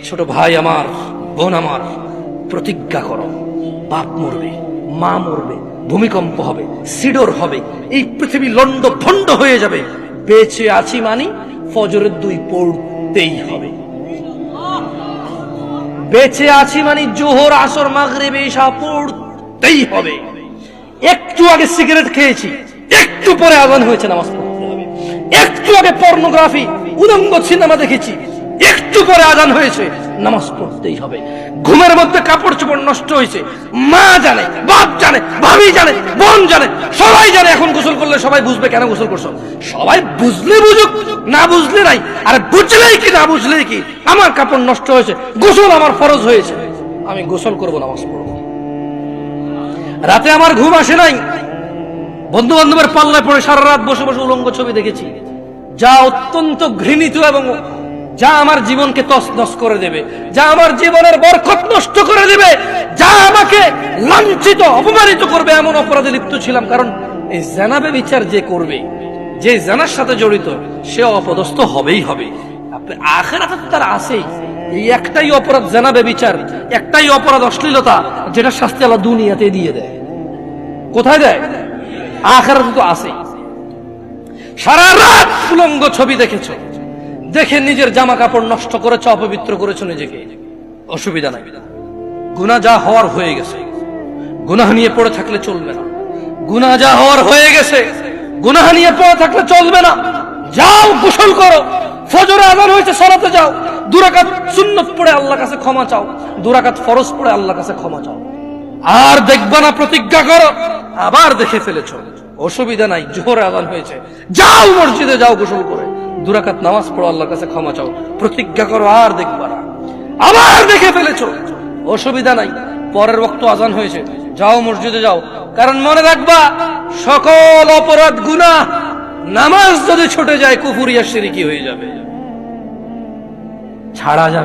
ছোট ভাই আমার, বোন আমার, প্রতিজ্ঞা করো, বাপ মরবে, মা মরবে, ভূমিকম্প হবে, সিডর হবে, এই পৃথিবী লন্ড ভন্ড হয়ে যাবে, বেঁচে আছি মানি ফজরের 2 পড়তেই হবে। বেঁচে আছি মানে জোহর, আসর, মাগরিব, ইশা পড়তেই হবে। একটু আগে সিগারেট খেয়েছি, একটু পরে আযান হয়েছে, নামাজ পড়তে হবে। একটু আগে পর্নোগ্রাফি, উলঙ্গ সিনেমা দেখেছি, একটু পরে আযান হয়েছে, নামাজ পড়তেই হবে। ঘুমের মধ্যে কাপড় চোপড় নষ্ট হয়েছে, মা জানে, বাপ জানে, ভাবি জানে, বোন জানে, সবাই জানে। এখন গোসল করলে সবাই বুঝবে কেন গোসল করছো। সবাই বুঝলে বুঝুক, না বুঝলে নাই। আরে বুঝলেই কি না বুঝলেই কি, আমার কাপড় নষ্ট হয়েছে, গোসল আমার ফরজ হয়েছে, আমি গোসল করবো, নামাজ পড়বো। রাতে আমার ঘুম আসে নাই, বন্ধু বান্ধবের পাল্লায় পড়ে সারা রাত বসে বসে উলঙ্গ ছবি দেখেছি, যা অত্যন্ত ঘৃণিত এবং যা আমার জীবনকে তছনছ করে দেবে, যা আমার জীবনের বরকত নষ্ট করে দেবে, যা আমাকে লাঞ্ছিত অপমানিত করবে, এমন অপরাধে লিপ্ত ছিলাম। কারণ এই জানাবে বিচার যে করবে, যে জানার সাথে জড়িত, সে অপদস্থ হবেই হবে। আখিরাতে তো তার আছেই। এই একটাই অপরাধ জানাবে বিচার, একটাই অপরাধ অশ্লীলতা, যেটা শাস্তি আল্লাহ দুনিয়াতে দিয়ে দেয়। কোথায় দেয়? আখিরাতে তো আছেই। সারা রাত উলঙ্গ ছবি দেখেছো, দেখে নিজের জামা কাপড় নষ্ট করেছো, অপবিত্র করেছো নিজেকে, অসুবিধা নাই। গুনাহ যা হওয়ার হয়ে গেছে, গুনাহ নিয়ে পড়ে থাকলে চলবে না। গুনাহ যা হওয়ার হয়ে গেছে, গুনাহ নিয়ে পড়ে থাকলে চলবে না। যাও গোসল করো, ফজরে আযান হয়েছে, সালাতে যাও, 2 রাকাত সুন্নাত পড়ে আল্লাহর কাছে ক্ষমা চাও, 2 রাকাত ফরজ পড়ে আল্লাহর কাছে ক্ষমা চাও। আর দেখবা না, প্রতিজ্ঞা করো। আবার দেখে ফেলেছো, অসুবিধা নাই, জোহর আযান হয়েছে, যাও মসজিদে, যাও গোসল করে 2 রাকাত নামাজ পড়ো, আল্লাহর কাছে ক্ষমা চাও, প্রতিজ্ঞা করো, আর দেখবা না। আবার দেখে ফেলেছো, অসুবিধা নাই, পরের ওয়াক্ত আযান হয়েছে, যাও মসজিদে যাও। কারণ মনে রাখবা, সকল অপরাধ গুনাহ নামাজ যদি ছুটে যায় কুফরিয়া শিরকি হয়ে যাবে, ছাড়া যাবে।